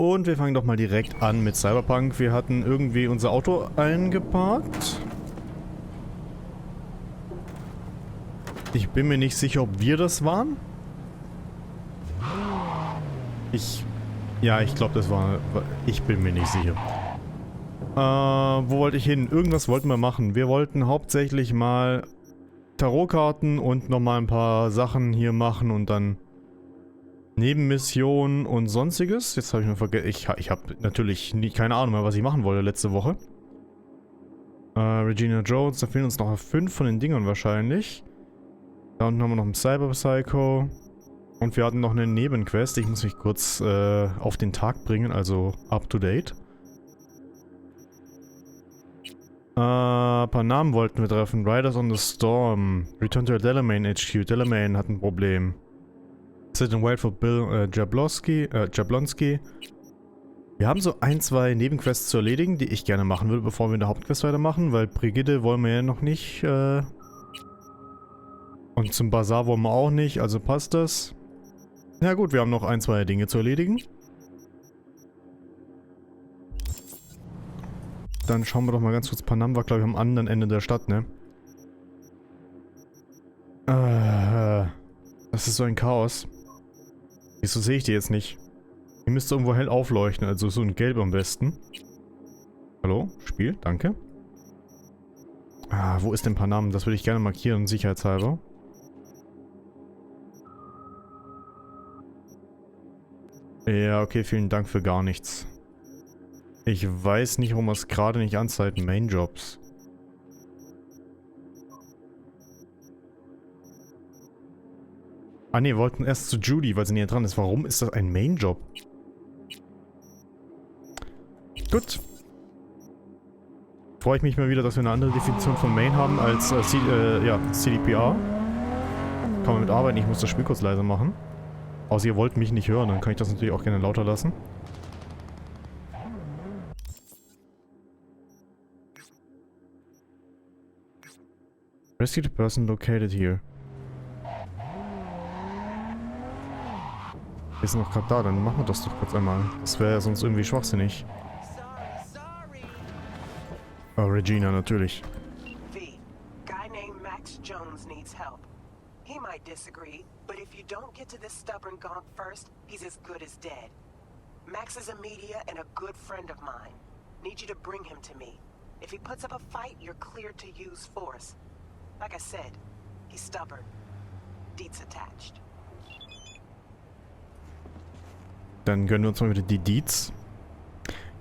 Und wir fangen doch mal direkt an mit Cyberpunk. Wir hatten irgendwie unser Auto eingeparkt. Ich bin mir nicht sicher, ob wir das waren. Ja, ich glaube, das war... Ich bin mir nicht sicher. Wo wollte ich hin? Irgendwas wollten wir machen. Wir wollten hauptsächlich mal Tarotkarten und nochmal ein paar Sachen hier machen und dann Nebenmissionen und sonstiges. Jetzt habe ich mir vergessen. Ich habe natürlich keine Ahnung mehr, was ich machen wollte letzte Woche. Regina Jones, da fehlen uns noch 5 von den Dingern wahrscheinlich. Da unten haben wir noch einen Cyberpsycho. Und wir hatten noch eine Nebenquest. Ich muss mich kurz auf den Tag bringen, also up to date. Ein paar Namen wollten wir treffen. Riders on the Storm. Return to Delamain HQ. Delamain hat ein Problem. Sit and wait for Bill Jablonski. Wir haben so 1, 2 Nebenquests zu erledigen, die ich gerne machen würde, bevor wir in der Hauptquest weitermachen, weil Brigitte wollen wir ja noch nicht. Und zum Bazar wollen wir auch nicht, also passt das. Ja gut, wir haben noch 1, 2 Dinge zu erledigen. Dann schauen wir doch mal ganz kurz. Panam war, glaube ich, am anderen Ende der Stadt, ne? Das ist so ein Chaos. Wieso sehe ich die jetzt nicht? Die müsste irgendwo hell aufleuchten, also so ein Gelb am besten. Hallo? Spiel, danke. Wo ist denn Panam? Das würde ich gerne markieren, sicherheitshalber. Ja, okay, vielen Dank für gar nichts. Ich weiß nicht, warum es gerade nicht anzeigt. Main Jobs. Ah ne, wir wollten erst zu Judy, weil sie näher dran ist. Warum ist das ein Main Job? Gut. Freue ich mich mal wieder, dass wir eine andere Definition von Main haben als CDPR. Kann man mit arbeiten. Ich muss das Spiel kurz leiser machen. Außer ihr wollt mich nicht hören, dann kann ich das natürlich auch gerne lauter lassen. Rescue the person located here. Wir sind noch gerade da, dann machen wir das doch kurz einmal. Das wäre ja sonst irgendwie schwachsinnig. Oh, Regina, natürlich. V, guy named Max Jones needs help. He might disagree, but if you don't get to this stubborn gonk first, he's as good as dead. Max is a media and a good friend of mine. Need you to bring him to me. If he puts up a fight, you're cleared to use force. Like I said, he's stubborn. Deeds attached. Dann gönnen wir uns mal wieder die Deeds.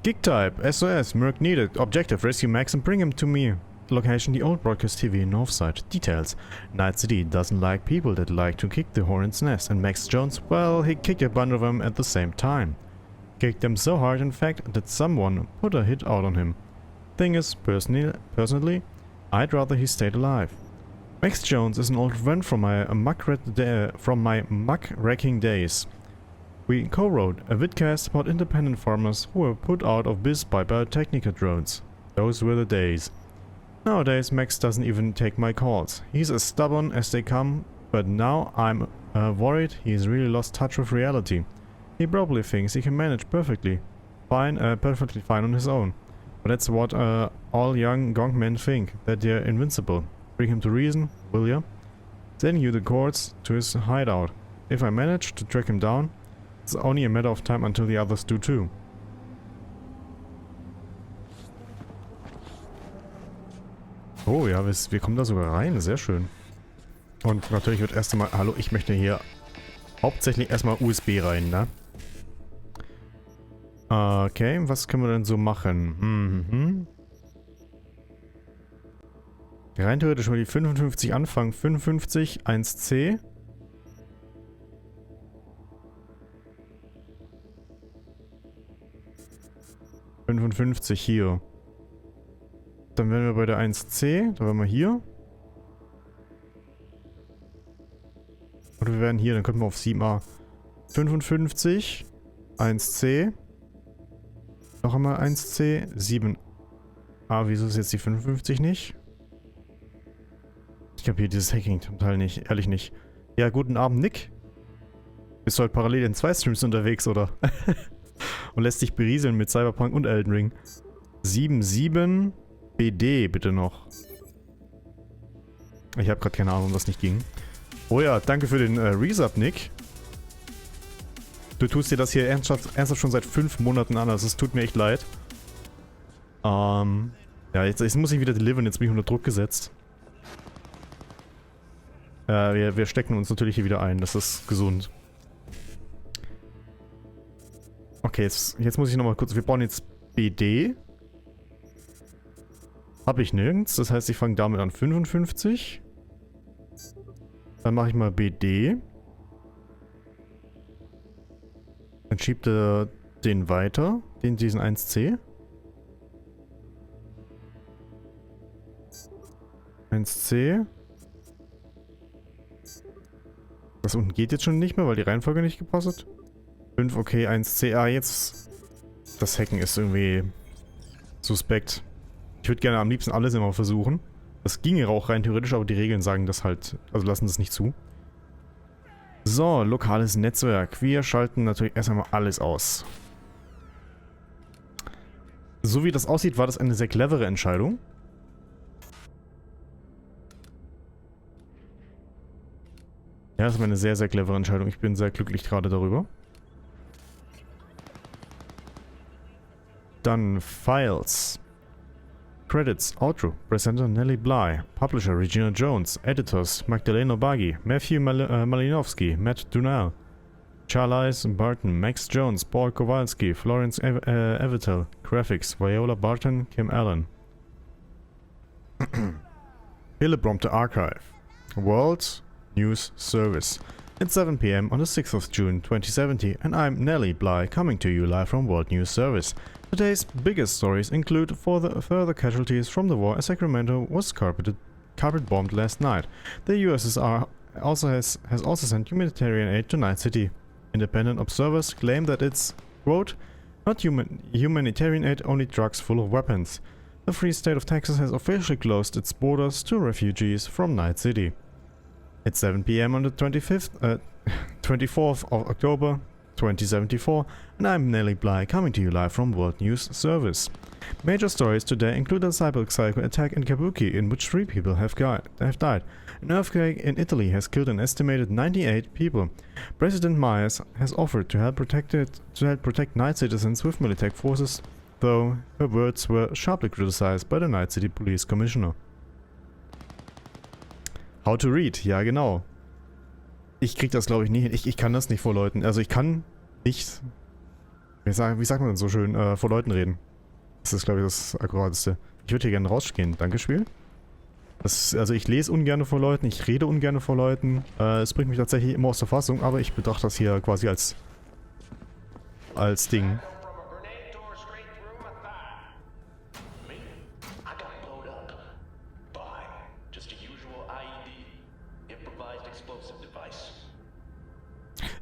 Gig Type, SOS, Merc needed. Objective, rescue Max and bring him to me. Location, the old broadcast TV in Northside. Details, Night City doesn't like people that like to kick the hornet's nest. And Max Jones, well, he kicked a bunch of them at the same time. Kicked them so hard, in fact, that someone put a hit out on him. Thing is, personally, I'd rather he stayed alive. Max Jones is an old friend from my muck-wrecking days. We co-wrote a vidcast about independent farmers who were put out of biz by Biotechnica drones. Those were the days. Nowadays, Max doesn't even take my calls. He's as stubborn as they come, but now I'm worried he's really lost touch with reality. He probably thinks he can manage perfectly fine on his own. But that's what all young gong men think, that they're invincible. Bring him to reason, will ya? Send you the courts to his hideout. If I manage to track him down, it's only a matter of time until the others do too. Oh ja, wir kommen da sogar rein, sehr schön. Und natürlich wird erst einmal, hallo, ich möchte hier hauptsächlich erstmal USB rein, ne? Okay, was können wir denn so machen? Rein theoretisch mal die 55 anfangen. 55, 1C. Hier. Dann wären wir bei der 1C. Da wären wir hier. Oder wir wären hier, dann könnten wir auf 7A. 55, 1C. Noch einmal 1C, 7. Wieso ist jetzt die 55 nicht? Ich kapiere dieses Hacking zum Teil nicht, ehrlich nicht. Ja, guten Abend, Nick. Bist du halt parallel in 2 Streams unterwegs, oder? und lässt sich berieseln mit Cyberpunk und Elden Ring. 7.7 BD bitte noch. Ich habe gerade keine Ahnung, was nicht ging. Oh ja, danke für den Resub, Nick. Du tust dir das hier ernsthaft schon seit 5 Monaten an, also es tut mir echt leid. Ja, jetzt muss ich wieder delivern, jetzt bin ich unter Druck gesetzt. Wir stecken uns natürlich hier wieder ein, das ist gesund. Okay, jetzt muss ich nochmal kurz, wir bauen jetzt BD. Habe ich nirgends, das heißt ich fange damit an 55. Dann mache ich mal BD. Dann schiebt er den weiter, diesen 1C. 1C. Das unten geht jetzt schon nicht mehr, weil die Reihenfolge nicht gepasst hat. 5, okay, 1C. Ah, jetzt... Das Hacken ist irgendwie suspekt. Ich würde gerne am liebsten alles immer versuchen. Das ginge auch rein theoretisch, aber die Regeln sagen das halt... Also lassen das nicht zu. So, lokales Netzwerk. Wir schalten natürlich erst einmal alles aus. So wie das aussieht, war das eine sehr clevere Entscheidung. Ja, das war eine sehr, sehr clevere Entscheidung. Ich bin sehr glücklich gerade darüber. Dann Files. Credits, Outro, Presenter Nellie Bly, Publisher Regina Jones, Editors Magdalena Baggi, Matthew Malinowski, Matt Dunal, Charlize Barton, Max Jones, Paul Kowalski, Florence Evitel, Graphics, Viola Barton, Kim Allen. Hillebromte Archive. World News Service. It's 7 p.m. on the 6th of June 2070 and I'm Nellie Bly coming to you live from World News Service. Today's biggest stories include further casualties from the war as Sacramento was carpet bombed last night. The USSR has also sent humanitarian aid to Night City. Independent observers claim that it's, quote, not humanitarian aid, only trucks full of weapons. The Free State of Texas has officially closed its borders to refugees from Night City. It's 7 p.m. on the 24th of October 2074, and I'm Nellie Bly coming to you live from World News Service. Major stories today include a cyber attack in Kabuki in which 3 people have died. An earthquake in Italy has killed an estimated 98 people. President Myers has offered to help protect Night citizens with military forces, though her words were sharply criticized by the Night City Police Commissioner. How to read, ja genau. Ich krieg das glaube ich nie hin. Ich kann das nicht vor Leuten. Also ich kann nicht, wie sagt man denn so schön, vor Leuten reden. Das ist glaube ich das Akkurateste. Ich würde hier gerne rausgehen. Danke Spiel. Also ich lese ungern vor Leuten, ich rede ungern vor Leuten. Es bringt mich tatsächlich immer aus der Fassung, aber ich betrachte das hier quasi als Ding.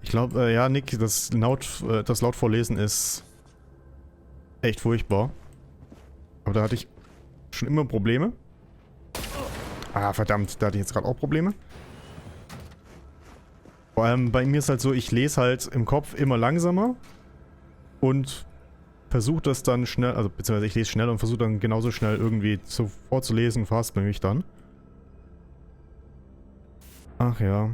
Ich glaube, ja, Nick, das laut vorlesen ist echt furchtbar. Aber da hatte ich schon immer Probleme. Ah, verdammt, da hatte ich jetzt gerade auch Probleme. Vor allem bei mir ist halt so, ich lese halt im Kopf immer langsamer und versuche das dann schnell, also beziehungsweise ich lese schnell und versuche dann genauso schnell irgendwie vorzulesen, fast nämlich dann. Ach ja.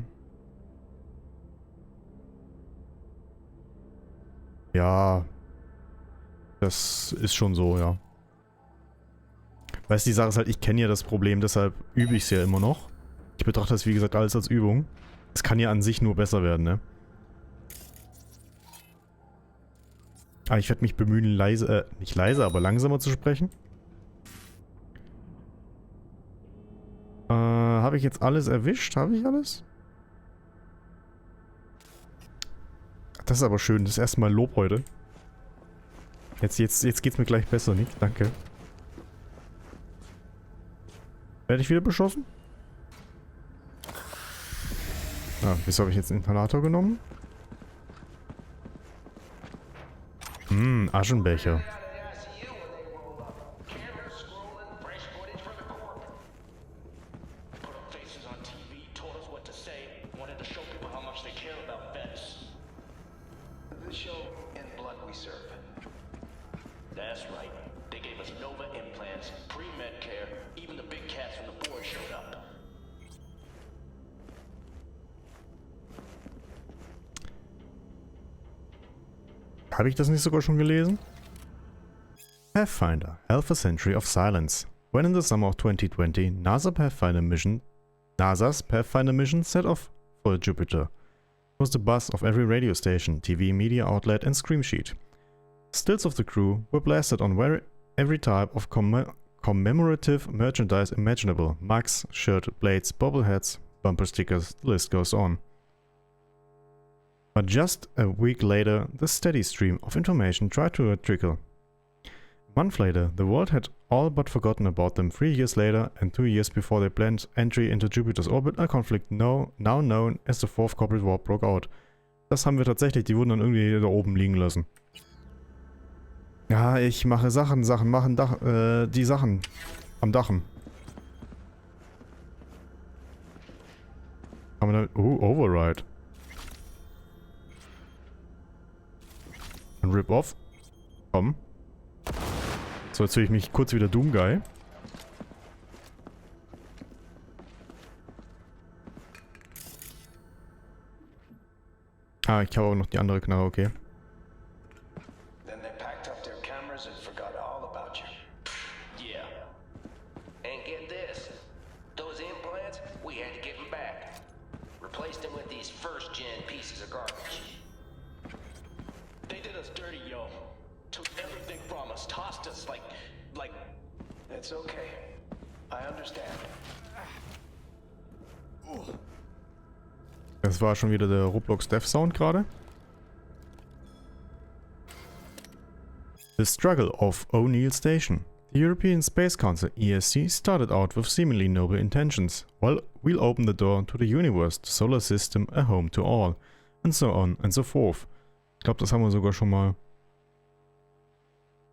Ja, das ist schon so, ja. Weißt du, die Sache ist halt, ich kenne ja das Problem, deshalb übe ich es ja immer noch. Ich betrachte das, wie gesagt, alles als Übung. Es kann ja an sich nur besser werden, ne? Aber ich werde mich bemühen, nicht leise, aber langsamer zu sprechen. Habe ich jetzt alles erwischt? Habe ich alles? Das ist aber schön, das erste Mal Lob heute. Jetzt geht's mir gleich besser, Nick. Danke. Werde ich wieder beschossen? Ah, wieso habe ich jetzt einen Inhalator genommen? Aschenbecher. Habe ich das nicht sogar schon gelesen? Pathfinder, Half a Century of Silence. When in the summer of 2020, NASA's Pathfinder mission set off for Jupiter. It was the buzz of every radio station, TV, media outlet and scream sheet. Stills of the crew were blasted on every type of commemorative merchandise imaginable. Mugs, shirt blades, bobbleheads, bumper stickers, the list goes on. But just a week later, the steady stream of information tried to trickle. A month later, the world had all but forgotten about them. 3 years later, and 2 years before their planned entry into Jupiter's orbit, a conflict now known as the Fourth Corporate War broke out. Das haben wir tatsächlich, die wurden dann irgendwie da oben liegen lassen. Ja, ich mache Sachen machen die Sachen am Dachen. Haben wir da... Override. Ein Rip-Off. Komm. So, jetzt fühle ich mich kurz wieder Doom-Guy. Ah, ich habe auch noch die andere Knarre, okay. Then they packed up their cameras and forgot all about you. Yeah. And get this. Those implants, we had to give them back. Replaced them with these first-gen pieces of garbage. They did us dirty, yo. Took everything from us, tossed us like... It's okay. I understand. Das war schon wieder der Roblox Death Sound gerade. The struggle of O'Neill Station. The European Space Council ESC started out with seemingly noble intentions. Well, we'll open the door to the universe, the solar system, a home to all. And so on and so forth. Ich glaube, das haben wir sogar schon mal.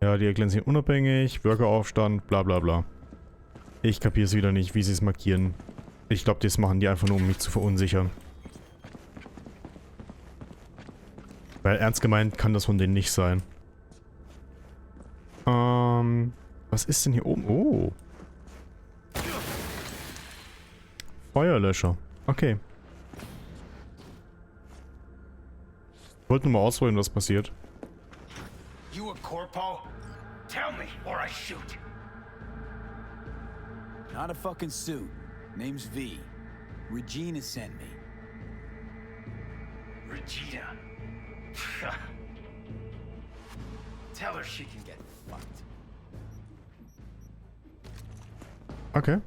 Ja, die erklären sich unabhängig, Bürgeraufstand, bla bla bla. Ich kapiere es wieder nicht, wie sie es markieren. Ich glaube, das machen die einfach nur, um mich zu verunsichern. Weil ernst gemeint kann das von denen nicht sein. Was ist denn hier oben? Oh. Feuerlöscher. Okay. Wollte nur mal ausprobieren, was passiert. You a corpo? Tell me, or I shoot. Not a fucking suit. Name's V. Regina sent me. Regina. Tell her she can get fucked. Okay.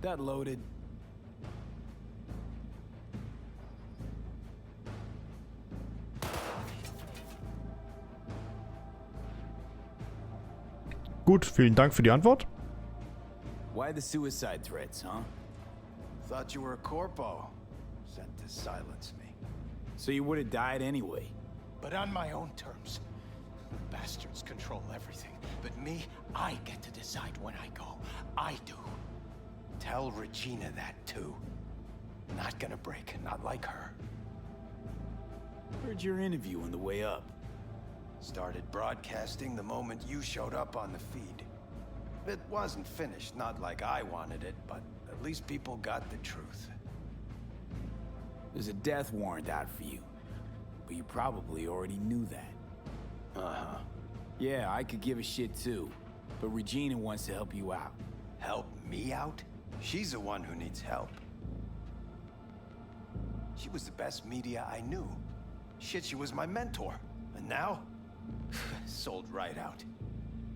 That loaded. Gut, vielen Dank für die Antwort. Why the suicide threats, huh? Thought you were a corpo. Sent to silence me. So you would have died anyway. But on my own terms. The bastards control everything. But me, I get to decide when I go. I do. Tell Regina that too. Not gonna break, not like her. Heard your interview on the way up. Started broadcasting the moment you showed up on the feed. It wasn't finished, not like I wanted it, but at least people got the truth. There's a death warrant out for you. But you probably already knew that. Uh-huh. Yeah, I could give a shit too. But Regina wants to help you out. Help me out? She's the one who needs help. She was the best media I knew. Shit, she was my mentor. And now? Sold right out.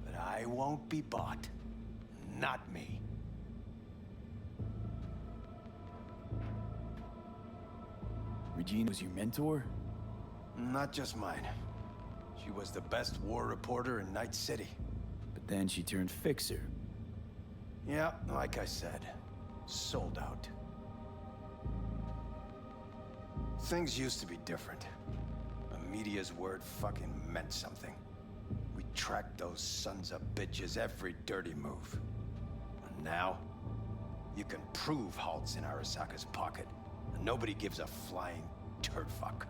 But I won't be bought. Not me. Regina was your mentor? Not just mine. She was the best war reporter in Night City. But then she turned fixer. Yeah, like I said, sold out. Things used to be different. The media's word fucking meant something. We tracked those sons of bitches every dirty move. And now, you can prove Halt's in Arasaka's pocket, and nobody gives a flying turd fuck.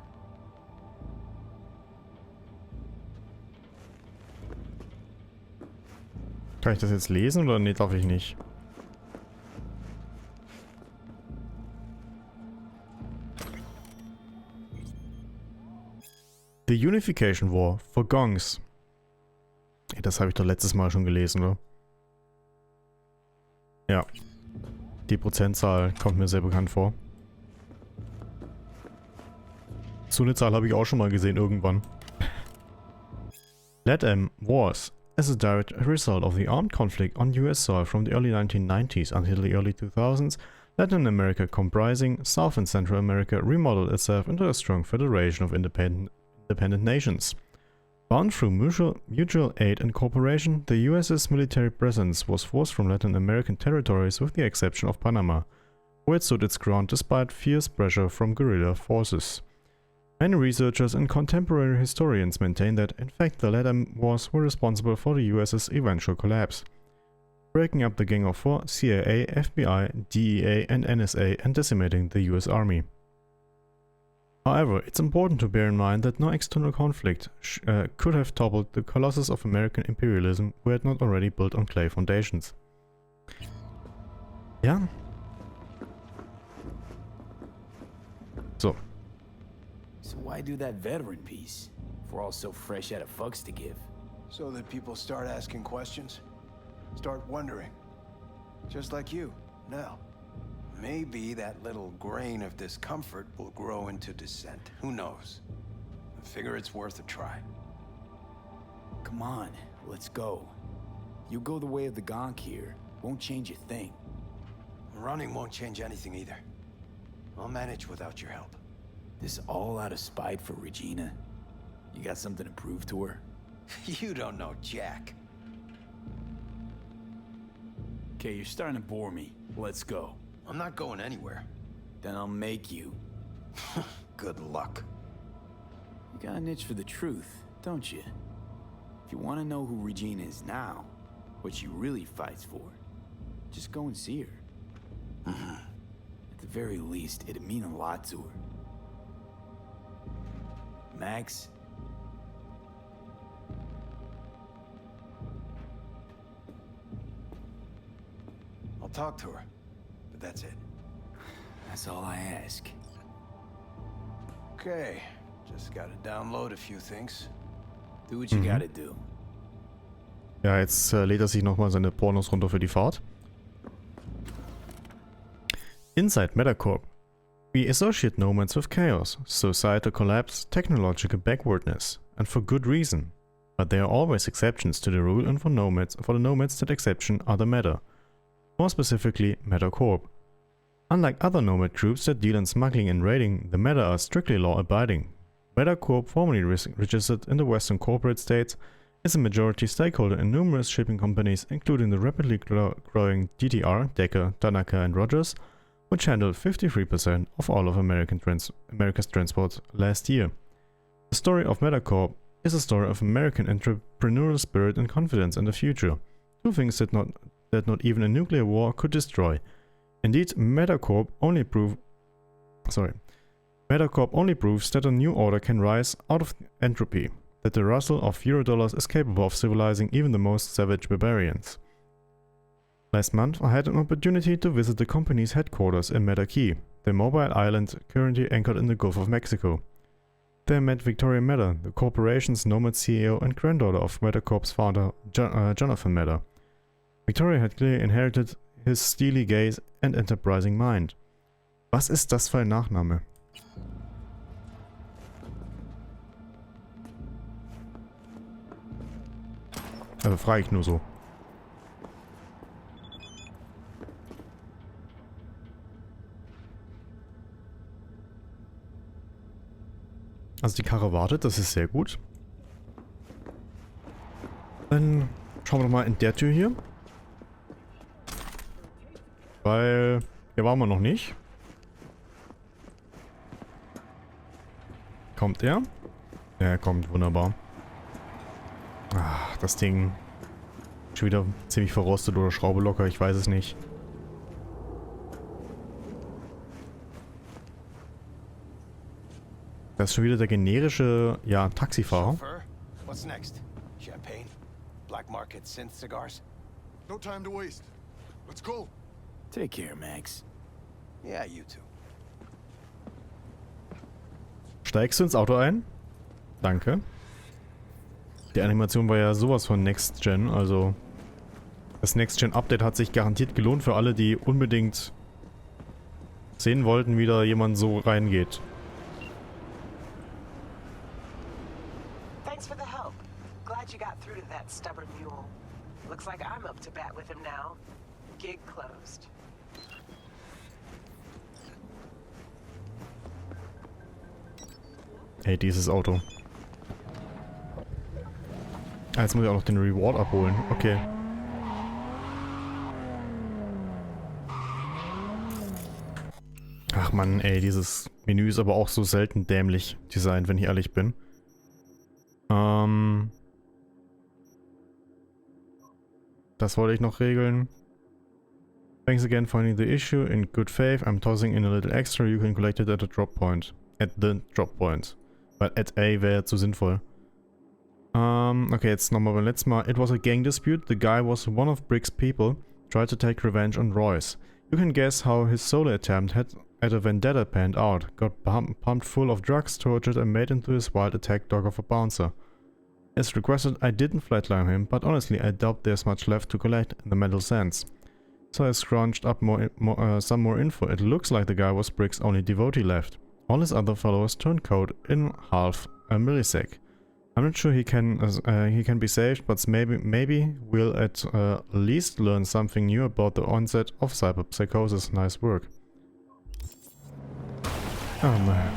Kann ich das jetzt lesen oder nee, darf ich nicht? The Unification War for Gongs. Das habe ich doch letztes Mal schon gelesen, oder? Ja. Die Prozentzahl kommt mir sehr bekannt vor. So eine Zahl habe ich auch schon mal gesehen irgendwann. LATAM was, as a direct result of the armed conflict on US soil from the early 1990s until the early 2000s, Latin America comprising South and Central America remodeled itself into a strong federation of independent nations. Bound through mutual aid and cooperation, the US's military presence was forced from Latin American territories with the exception of Panama, where it stood its ground despite fierce pressure from guerrilla forces. Many researchers and contemporary historians maintain that, in fact, the LATAM wars were responsible for the US's eventual collapse, breaking up the Gang of Four, CIA, FBI, DEA and NSA and decimating the US Army. However, it's important to bear in mind that no external conflict could have toppled the colossus of American imperialism were it not already built on clay foundations. Ja. So. So why do that veteran piece? If we're all so fresh out of fucks to give. So that people start asking questions, start wondering. Just like you, now. Maybe that little grain of discomfort will grow into dissent. Who knows? I figure it's worth a try. Come on, let's go. You go the way of the gonk here. Won't change a thing. Running won't change anything either. I'll manage without your help. This all out of spite for Regina? You got something to prove to her? You don't know Jack. Okay, you're starting to bore me. Let's go. I'm not going anywhere. Then I'll make you. Good luck. You got an itch for the truth, don't you? If you want to know who Regina is now, what she really fights for, just go and see her. At the very least, it'd mean a lot to her. Max? I'll talk to her, but that's it. That's all I ask. Okay, just gotta download a few things. Do what you gotta do. Ja, jetzt lädt er sich nochmal seine Pornos runter für die Fahrt. Inside Metacorp. We associate nomads with chaos, societal collapse, technological backwardness, and for good reason. But there are always exceptions to the rule, and for the nomads that exception are the Meta. More specifically, Metacorp. Unlike other nomad groups that deal in smuggling and raiding, the Meta are strictly law-abiding. Metacorp, formerly registered in the Western corporate states, is a majority stakeholder in numerous shipping companies, including the rapidly growing DTR, Decker, Tanaka and Rogers, which handled 53% of all of America's transport last year. The story of Metacorp is a story of American entrepreneurial spirit and confidence in the future, two things that not even a nuclear war could destroy. Indeed, Metacorp only proves that a new order can rise out of entropy, that the rustle of Eurodollars is capable of civilizing even the most savage barbarians. Last month, I had an opportunity to visit the company's headquarters in Meta Key, the mobile island currently anchored in the Gulf of Mexico. There I met Victoria Meta, the corporation's nomad CEO and granddaughter of Metacorp's founder, Jonathan Meta. Victoria had clearly inherited his steely gaze and enterprising mind. Was ist das für ein Nachname? Also frage ich nur so. Also die Karre wartet, das ist sehr gut. Dann schauen wir doch mal in der Tür hier. Weil hier waren wir noch nicht. Kommt er? Ja, er kommt, wunderbar. Ach, das Ding. Schon wieder ziemlich verrostet oder Schraube locker, ich weiß es nicht. Das ist schon wieder der generische, ja, Taxifahrer. Chauffeur, what's next? Champagne? Black market synth cigars? No time to waste. Let's go. Take care, Max. Yeah, you too. Steigst du ins Auto ein? Danke. Die Animation war ja sowas von Next Gen, also das Next Gen Update hat sich garantiert gelohnt für alle, die unbedingt sehen wollten, wie da jemand so reingeht. Thanks for the help. Glad you got through to that stubborn mule. Looks like I'm up to bat with him now. Gig closed. Hey, dieses Auto. Ah, jetzt muss ich auch noch den Reward abholen. Okay. Ach Mann, ey, dieses Menü ist aber auch so selten dämlich designt, wenn ich ehrlich bin. Das wollte ich noch regeln. Thanks again for finding the issue. In good faith, I'm tossing in a little extra. You can collect it at a drop point. At the drop point. Weil at A wäre zu sinnvoll. Okay, jetzt nochmal beim letzten Mal. It was a gang dispute. The guy was one of Brick's people. Tried to take revenge on Royce. You can guess how his solo attempt at a vendetta panned out. Got pumped full of drugs, tortured and made into his wild attack dog of a bouncer. As requested, I didn't flatline him, but honestly I doubt there's much left to collect in the mental sense. So I scrunched up some more info. It looks like the guy was Brick's only devotee left. All his other followers turned code in half a millisec. I'm not sure he can be saved, but maybe we'll at least learn something new about the onset of cyberpsychosis. Nice work. Oh man.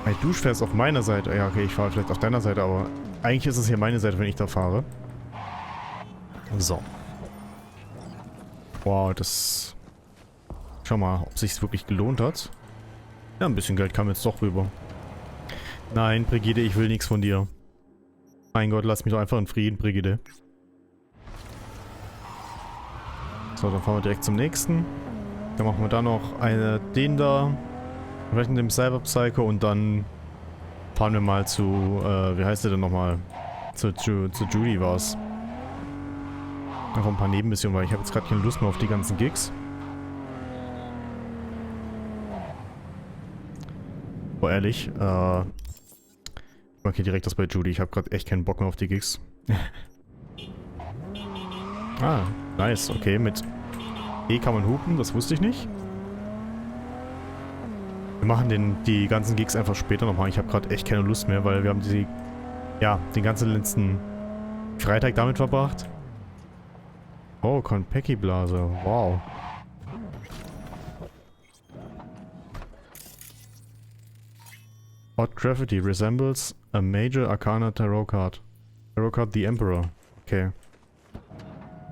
Hey, du fährst auf meiner Seite. Ja, okay, ich fahre vielleicht auf deiner Seite, aber eigentlich ist es hier meine Seite, wenn ich da fahre. So. Wow, das... Schau mal, ob sich's wirklich gelohnt hat. Ja, ein bisschen Geld kam jetzt doch rüber. Nein, Brigitte, ich will nichts von dir. Mein Gott, lass mich doch einfach in Frieden, Brigitte. So, dann fahren wir direkt zum nächsten. Dann machen wir da noch den da. Vielleicht mit dem Cyberpsycho und dann fahren wir mal zu, wie heißt der denn nochmal? Zu Judy war's. Einfach ein paar Nebenmissionen, weil ich habe jetzt gerade keine Lust mehr auf die ganzen Gigs. Aber ehrlich, okay, direkt das bei Judy. Ich habe gerade echt keinen Bock mehr auf die Gigs. Ah, nice. Okay, mit E kann man hupen, das wusste ich nicht. Wir machen die ganzen Gigs einfach später nochmal. Ich habe gerade echt keine Lust mehr, weil wir haben den ganzen letzten Freitag damit verbracht. Oh, Konpeki-Blase. Wow. Odd Graffiti resembles a major arcana tarot card. Tarot card the Emperor. Okay.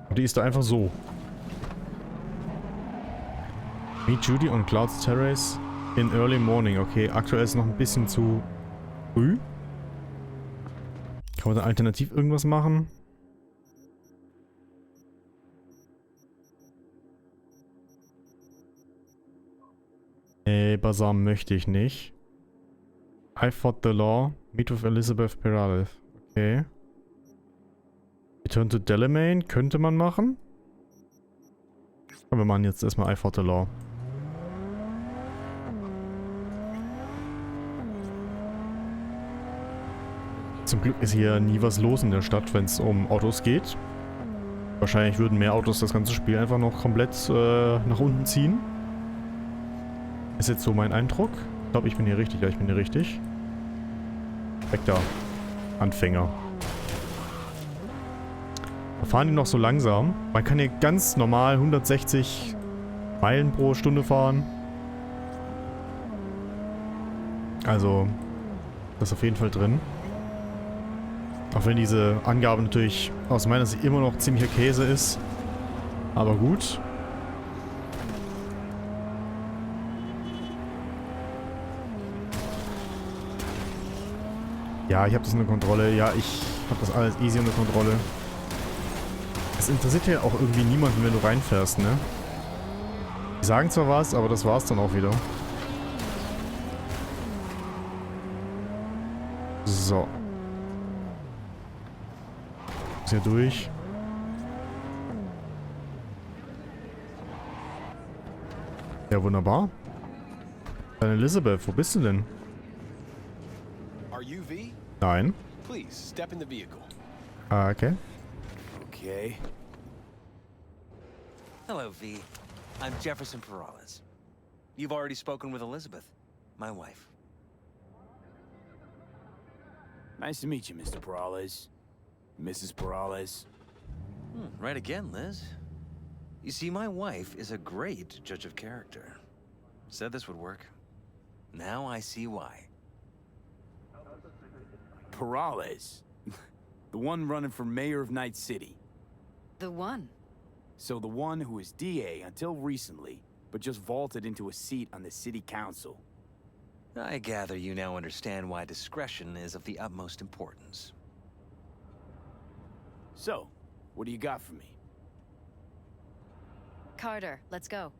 Und die ist da einfach so. Meet Judy on Cloud's Terrace in early morning. Okay, aktuell ist noch ein bisschen zu früh. Kann man da alternativ irgendwas machen? Nee, Basam möchte ich nicht. I fought the law. Meet with Elizabeth Peralez. Okay. Return to Delamain könnte man machen. Aber wir machen jetzt erstmal I fought the law. Zum Glück ist hier nie was los in der Stadt, wenn es um Autos geht. Wahrscheinlich würden mehr Autos das ganze Spiel einfach noch komplett nach unten ziehen. Ist jetzt so mein Eindruck. Ich glaube, ich bin hier richtig. Ja, ich bin hier richtig. Weg da. Anfänger. Da fahren die noch so langsam. Man kann hier ganz normal 160 Meilen pro Stunde fahren. Also, das ist auf jeden Fall drin. Auch wenn diese Angabe natürlich aus meiner Sicht immer noch ziemlicher Käse ist. Aber gut. Ja, ich habe das unter Kontrolle. Ja, ich habe das alles easy unter Kontrolle. Es interessiert ja auch irgendwie niemanden, wenn du reinfährst, ne? Die sagen zwar was, aber das war's dann auch wieder. So. Ist hier durch. Ja, wunderbar. Dann Elizabeth, wo bist du denn? Are you V? Nein. Please, step in the vehicle. Ah, okay. Okay. Hello, V. I'm Jefferson Perales. You've already spoken with Elizabeth, my wife. Nice to meet you, Mr. Perales. Mrs. Perales. Right again, Liz. You see, my wife is a great judge of character. Said this would work. Now I see why. Perales. The one running for mayor of Night City. The one. So the one who was DA until recently, but just vaulted into a seat on the city council. I gather you now understand why discretion is of the utmost importance. So, what do you got for me? Carter, let's go.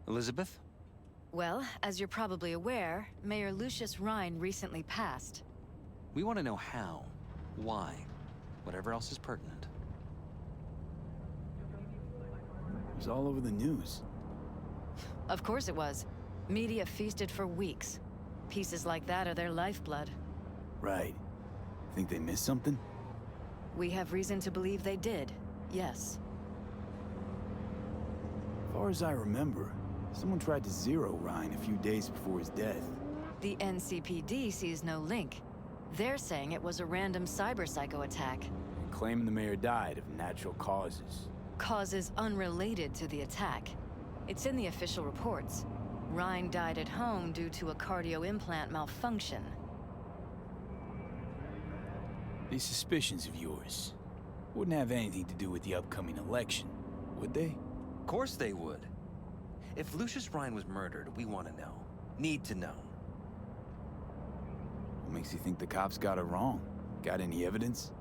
Elizabeth? Well, as you're probably aware, Mayor Lucius Rhine recently passed. We want to know how, why, whatever else is pertinent. It was all over the news. Of course it was. Media feasted for weeks. Pieces like that are their lifeblood. Right. Think they missed something? We have reason to believe they did, yes. As far as I remember, someone tried to zero Ryan a few days before his death. The NCPD sees no link. They're saying it was a random cyber-psycho attack. And claiming the mayor died of natural causes. Causes unrelated to the attack. It's in the official reports. Rhine died at home due to a cardio implant malfunction. These suspicions of yours wouldn't have anything to do with the upcoming election, would they? Of course they would. If Lucius Rhine was murdered, we want to know. Need to know. What makes you think the cops got it wrong? Got any evidence?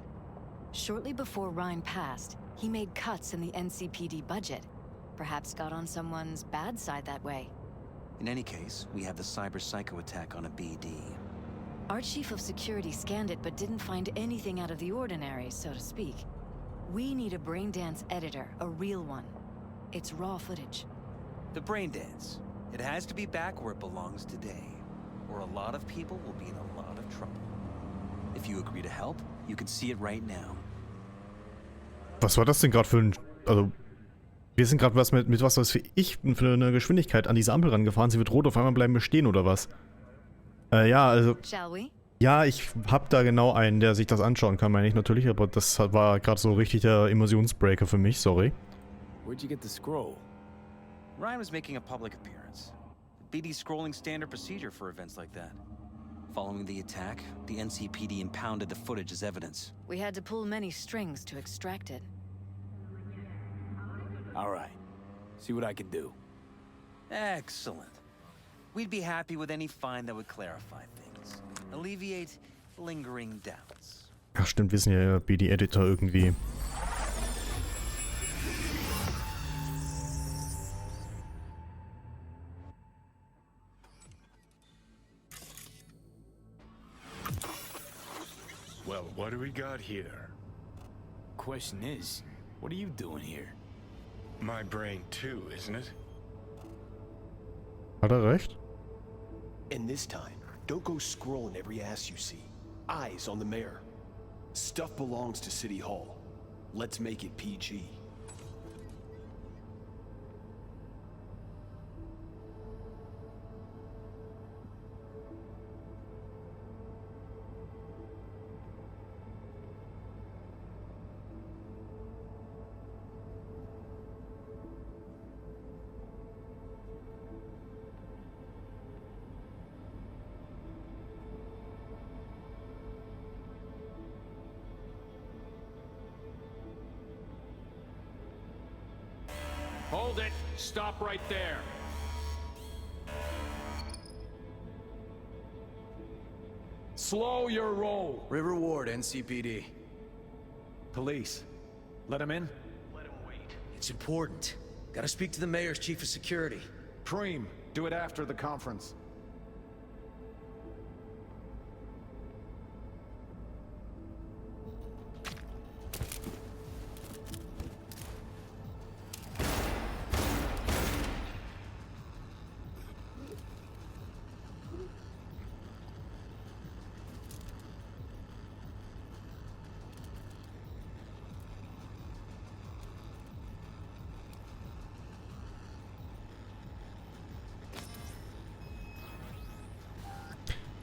Shortly before Rhine passed, he made cuts in the NCPD budget. Perhaps got on someone's bad side that way. In any case, we have the cyber-psycho attack on a BD. Our chief of security scanned it but didn't find anything out of the ordinary, so to speak. We need a braindance editor, a real one. It's raw footage. The brain dance. It has to be back where it belongs today, or a lot of people will be in a lot of trouble. If you agree to help, you can see it right now. Was war das denn gerade für ein... Also, wir sind gerade was mit was für ich für eine Geschwindigkeit an diese Ampel rangefahren. Sie wird rot, auf einmal bleiben wir stehen oder was? Ja, also... Shall we? Ja, ich hab da genau einen, der sich das anschauen kann, meine ich natürlich, aber das war gerade so richtig der Immersionsbreaker für mich, sorry. Where'd you get the scroll? Ryan was making a public appearance. BD scrolling standard procedure for events like that. Following the attack, the NCPD impounded the footage as evidence. We had to pull many strings to extract it. All right. See what I can do. Excellent. We'd be happy with any find that would clarify things. Alleviate lingering doubts. Ach stimmt, wir sind ja BD-Editor irgendwie. Well, what do we got here? Question is, what are you doing here? My brain too, isn't it? Hat er recht? And this time, don't go scrolling every ass you see. Eyes on the mayor. Stuff belongs to City Hall. Let's make it PG. Hold it! Stop right there! Slow your roll! River Ward, NCPD. Police. Let him in? It's important. Gotta speak to the mayor's chief of security. Preem, do it after the conference.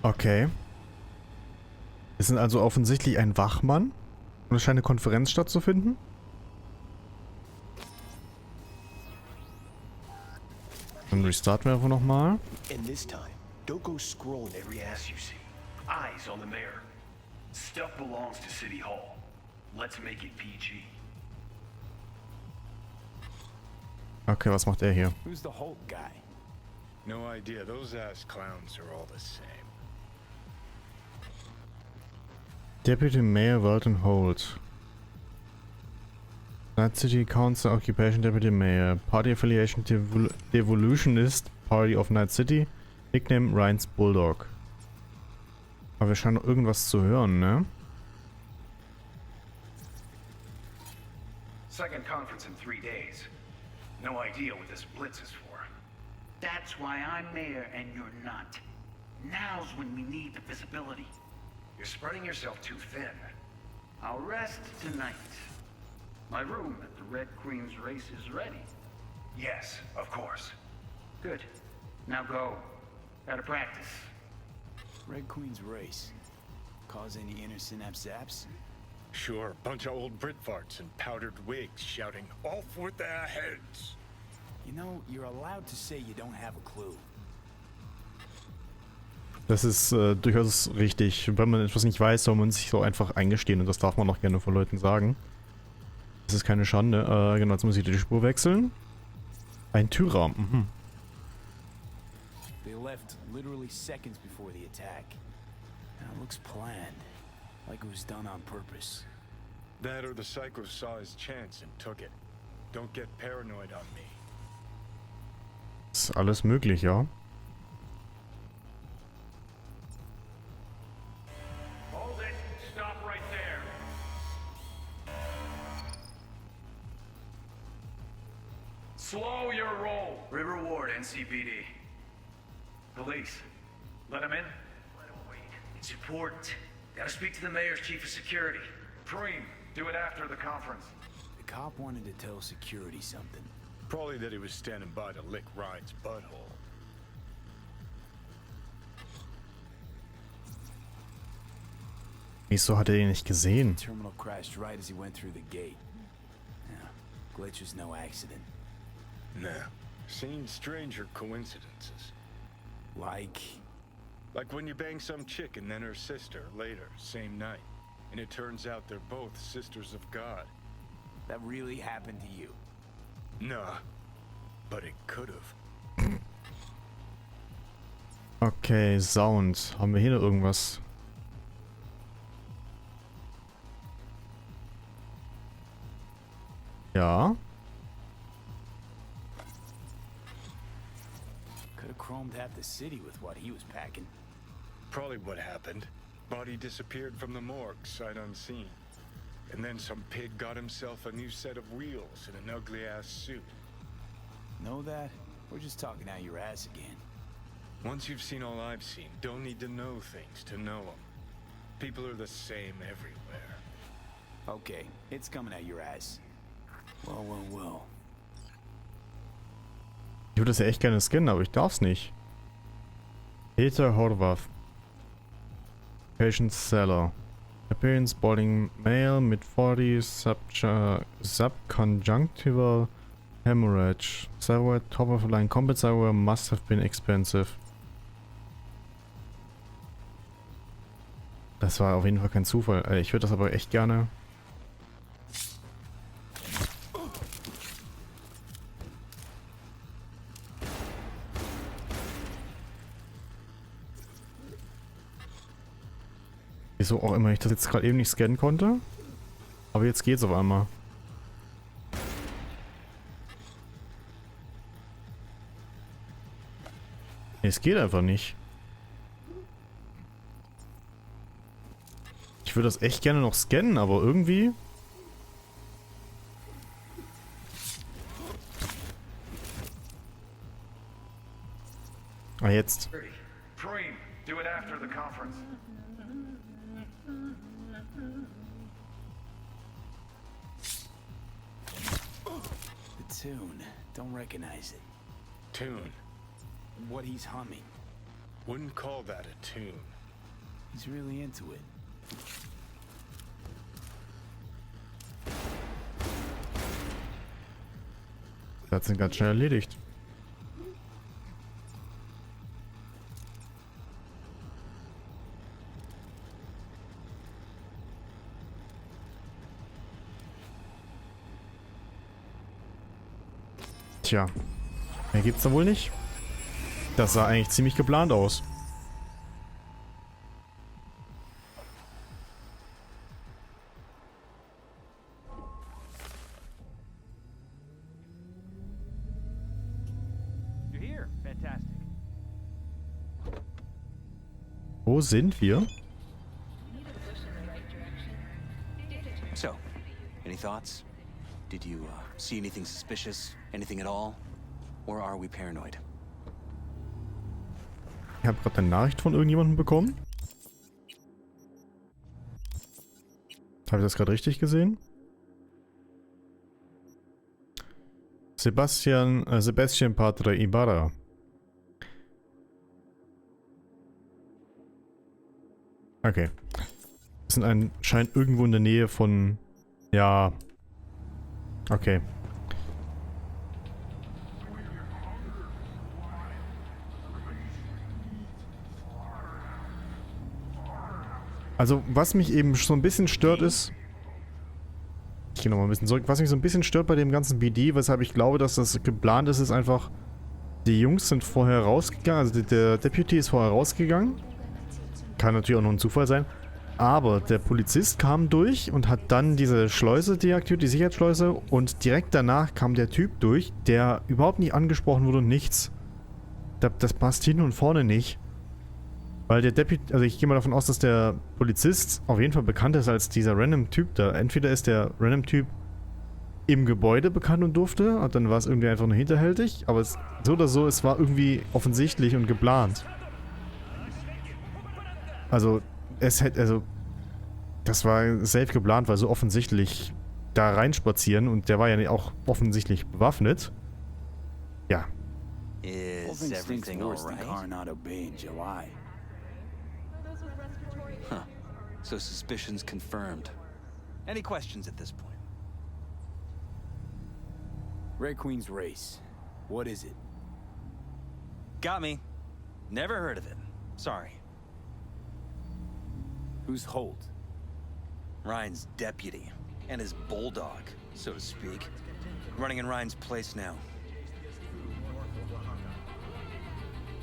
Okay. Wir sind also offensichtlich ein Wachmann. Und es scheint eine Konferenz stattzufinden. Dann restarten wir einfach nochmal. And this time, don't go scrolling every ass you see. Eyes on the mayor. Stuff belongs to City Hall. Let's make it PG. Okay, was macht er hier? Who's the Hulk guy? No idea. Those ass clowns are all the same. Deputy Mayor Walton Holt. Night City Council Occupation Deputy Mayor. Party Affiliation Devolutionist Party of Night City. Nickname Ryan's Bulldog. Aber wir scheinen noch irgendwas zu hören, ne? Second conference in 3 days. No idea what this blitz is for. That's why I'm mayor and you're not. Now's when we need the visibility. You're spreading yourself too thin. I'll rest tonight. My room at the Red Queen's race is ready. Yes, of course. Good. Now go. Gotta practice. Red Queen's race. Cause any inner synapse zaps? Sure, bunch of old Brit farts in powdered wigs shouting, "Off with their heads!" You know, you're allowed to say you don't have a clue. Das ist durchaus richtig. Wenn man etwas nicht weiß, soll man sich so einfach eingestehen und das darf man auch gerne von Leuten sagen. Das ist keine Schande. Genau, jetzt muss ich die Spur wechseln. Ein Türraum. Mhm. They left literally seconds before the attack. Now it looks planned, like it was done on purpose. That or the psycho saw his chance and took it. Don't get paranoid on me. Ist alles möglich, ja. Hold it. Stop right there. Slow your roll. River Ward, NCPD. Police. Let him in? Let him wait. It's important. Gotta speak to the mayor's chief of security. Preem, do it after the conference. The cop wanted to tell security something. Probably that he was standing by to lick Ryan's butthole. Wieso hat er ihn nicht gesehen? The terminal crashed right as he went through the gate. Yeah, glitch was no accident. Nah, seen stranger coincidences. Like Like when you bang some chick and then her sister later, same night. And it turns out they're both sisters of God. that really happened to you. Nah, but it could've. Okay, Sound. Haben wir hier noch irgendwas? Ja. Could have chromed half the city with what he was packing. Probably what happened. Body disappeared from the morgue, sight unseen. And then some pig got himself a new set of wheels and an ugly-ass suit. Know that? We're just talking out your ass again. Once you've seen all I've seen, don't need to know things to know them. People are the same everywhere. Okay, it's coming out your ass. Well, well, well. Ich würde das ja echt gerne scannen, aber ich darf's nicht. Peter Horvath. Patient Seller. Appearance balding male, mid-40s, subconjunctival hemorrhage. Thyroid, top of the line combat thyroid must have been expensive. Das war auf jeden Fall kein Zufall. Ich würde das aber echt gerne... Wieso auch immer ich das jetzt gerade eben nicht scannen konnte. Aber jetzt geht's auf einmal. Nee, es geht einfach nicht. Ich würde das echt gerne noch scannen, aber irgendwie... Ah, jetzt. Preem, do it after the conference. The tune. Don't recognize it. Tune. What he's humming. Wouldn't call that a tune. He's really into it. Das sind ganz schnell erledigt. Tja, mehr gibt's da wohl nicht. Das sah eigentlich ziemlich geplant aus. You're here. Fantastic. Wo sind wir? So, any thoughts? Did you see anything suspicious? Anything at all? Or are we paranoid? Ich habe gerade eine Nachricht von irgendjemandem bekommen. Habe ich das gerade richtig gesehen? Sebastian Padre Ibarra. Okay. Wir sind anscheinend irgendwo in der Nähe von... Ja. Okay. Also, was mich eben so ein bisschen stört ist... Ich gehe nochmal ein bisschen zurück. Was mich so ein bisschen stört bei dem ganzen BD, weshalb ich glaube, dass das geplant ist, ist einfach... Die Jungs sind vorher rausgegangen, also der Deputy ist vorher rausgegangen. Kann natürlich auch nur ein Zufall sein. Aber der Polizist kam durch und hat dann diese Schleuse deaktiviert, die Sicherheitsschleuse. Und direkt danach kam der Typ durch, der überhaupt nicht angesprochen wurde und nichts. Das passt hin und vorne nicht. Weil der Deputy, also ich gehe mal davon aus, dass der Polizist auf jeden Fall bekannt ist als dieser Random-Typ da. Entweder ist der Random-Typ im Gebäude bekannt und durfte, und dann war es irgendwie einfach nur hinterhältig. Aber so oder so, es war irgendwie offensichtlich und geplant. Also, das war safe geplant, weil so offensichtlich da reinspazieren und der war ja auch offensichtlich bewaffnet. Ja. Is everything all right? Huh. So suspicions confirmed. Any questions at this point? Red Queen's race. What is it? Got me. Never heard of it. Sorry. Who's Holt? Ryan's deputy. And his bulldog, so to speak. Running in Ryan's place now.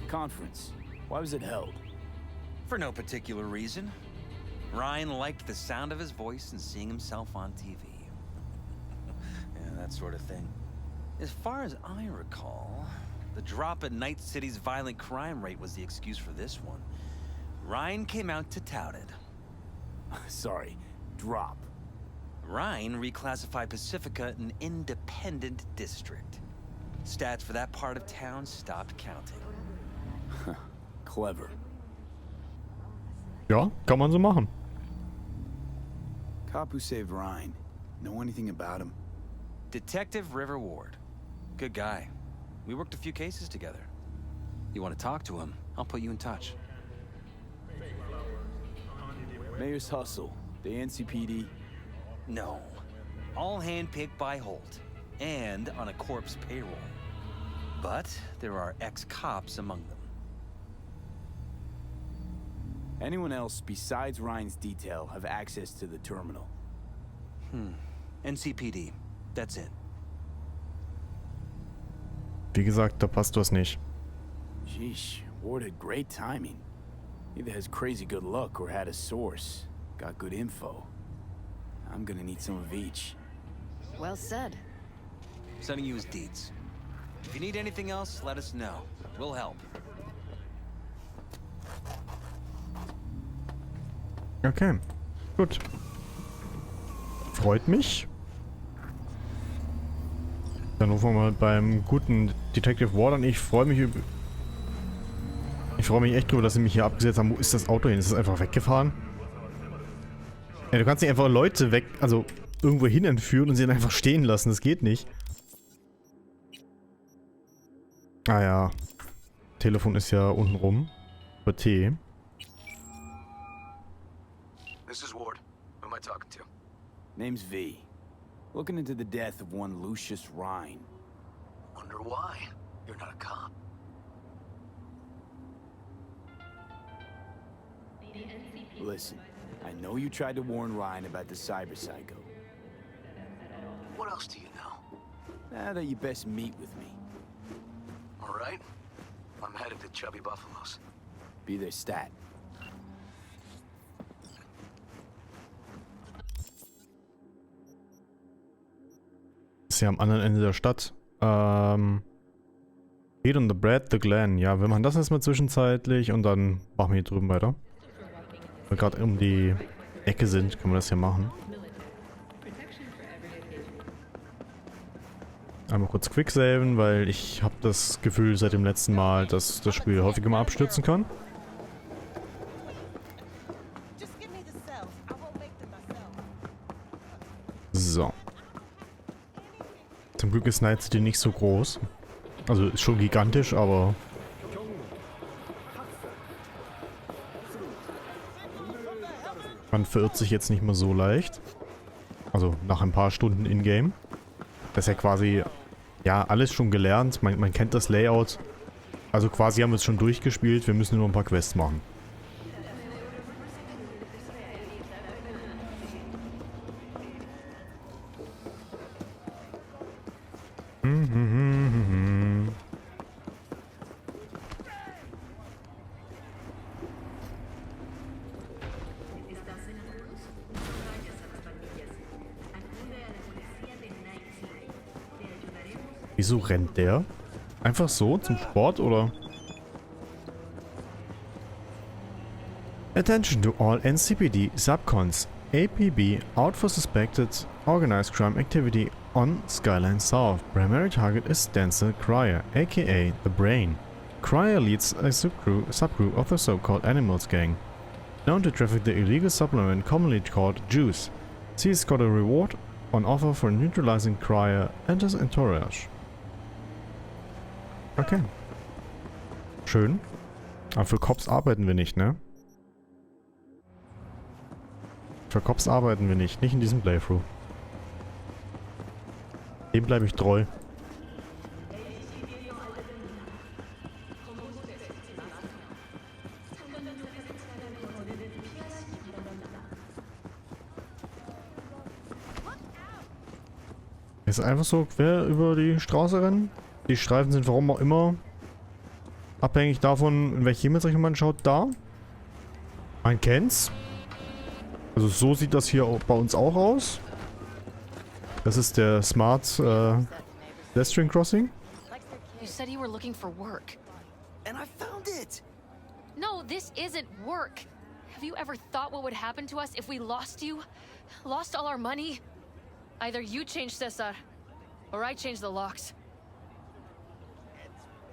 Conference. Why was it held? For no particular reason. Ryan liked the sound of his voice and seeing himself on TV. Yeah, that sort of thing. As far as I recall, the drop in Night City's violent crime rate was the excuse for this one. Ryan came out to tout it. Sorry, drop. Ryan reclassified Pacifica an independent district. Stats for that part of town stopped counting. Clever. Ja, kann man so machen. Cop who saved Ryan. Know anything about him? Detective River Ward. Good guy. We worked a few cases together. You want to talk to him? I'll put you in touch. Mayor's hustle. The NCPD? No. All handpicked by Holt. And on a corpse payroll. But there are ex-cops among them. Anyone else besides Ryan's detail have access to the terminal? NCPD. That's it. Wie gesagt, da passt was nicht. Sheesh, Ward had great timing. Either has crazy good luck or had a source. Got good info. I'm gonna need some of each. Well said. Sending you his deeds. If you need anything else, let us know. We'll help. Okay, gut. Freut mich. Dann rufen wir mal beim guten Detective Ward an. Ich freue mich echt drüber, dass sie mich hier abgesetzt haben. Wo ist das Auto hin? Ist es einfach weggefahren? Ja, du kannst nicht einfach Leute also irgendwo hin entführen und sie dann einfach stehen lassen. Das geht nicht. Ah ja. Telefon ist ja unten rum. Für Tee. This is Ward. Who am I talking to? Name's V. Looking into the death of one Lucius Rhine. Wonder why. You're not a cop. Listen, I know you tried to warn Ryan about the cyber psycho. What else do you know? Now that you best meet with me. All right. I'm headed to Chubby Buffalo's. Be their stat. Ist ja am anderen Ende der Stadt. Heat on the Bread, the Glen. Ja, wir machen das erstmal zwischenzeitlich und dann machen wir hier drüben weiter. Wenn wir gerade um die Ecke sind, können wir das ja machen. Einmal kurz quicksaven, weil ich habe das Gefühl seit dem letzten Mal, dass das Spiel häufiger mal abstürzen kann. So. Zum Glück ist Night City nicht so groß. Also ist schon gigantisch, aber... Man verirrt sich jetzt nicht mehr so leicht. Also nach ein paar Stunden in-game. Das ist ja quasi... Ja, alles schon gelernt. Man kennt das Layout. Also quasi haben wir es schon durchgespielt. Wir müssen nur ein paar Quests machen. Wieso rennt der? Einfach so zum Sport oder? Attention to all NCPD subcons. APB out for suspected organized crime activity on Skyline South. Primary target is Denzel Cryer, aka The Brain. Cryer leads a subgroup of the so-called Animals Gang, known to traffic the illegal supplement commonly called juice. She's got a reward on offer for neutralizing Cryer and his entourage. Okay. Schön. Aber für Cops arbeiten wir nicht, ne? Für Cops arbeiten wir nicht. Nicht in diesem Playthrough. Dem bleibe ich treu. Ist einfach so quer über die Straße rennen. Die Streifen sind warum auch immer abhängig davon, in welche Himmelsrichtung man schaut, da. Man kennt's. Also so sieht das hier bei uns auch aus. Das ist der Smart Pedestrian Crossing. You said you were looking for work. And I found it! No, this isn't work. Have you ever thought what would happen to us if we lost you? Lost all our money? Either you change Cesar, or I change the locks.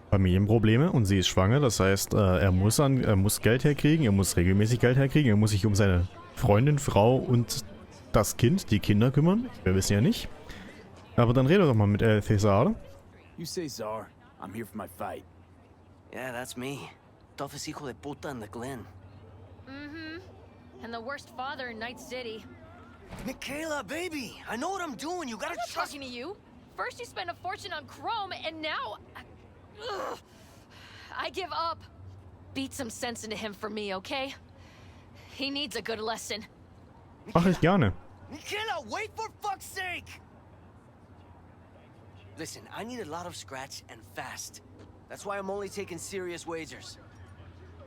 Familienprobleme und sie ist schwanger, das heißt, er muss Geld herkriegen, er muss regelmäßig Geld herkriegen, er muss sich um seine Freundin, Frau und das Kind, die Kinder kümmern. Wir wissen ja nicht. Aber dann rede doch mal mit Cesar. You Cesar, I'm here for my fight. Yeah, that's me. Toughest hijo de puta in the Glen. Mm-hmm. And the worst father in Night City. Michaela, baby! I know what I'm doing. You gotta I'm not trust talking to you. First you spend a fortune on chrome, and now... Ugh. I give up. Beat some sense into him for me, okay? He needs a good lesson. Mach ich gerne. Michaela, wait for fuck's sake! Listen, I need a lot of scratch and fast. That's why I'm only taking serious wagers.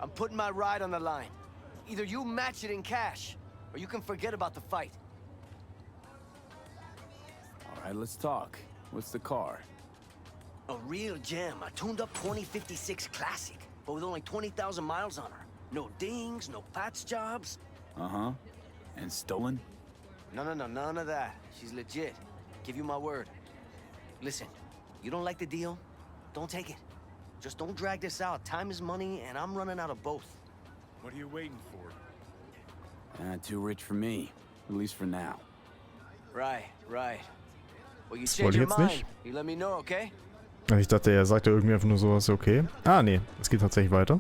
I'm putting my ride on the line. Either you match it in cash, or you can forget about the fight. Alright, let's talk. What's the car? A real gem, a tuned-up 2056 Classic, but with only 20,000 miles on her. No dings, no patch jobs. Uh-huh. And stolen? No, none of that. She's legit. Give you my word. Listen, you don't like the deal? Don't take it. Just don't drag this out. Time is money, and I'm running out of both. What are you waiting for? Too rich for me. At least for now. Right. Well, you Das change wollte ich your jetzt mind. nicht. You let me know, okay? Ich dachte, er sagte irgendwie einfach nur sowas, okay. Ah, nee, es geht tatsächlich weiter.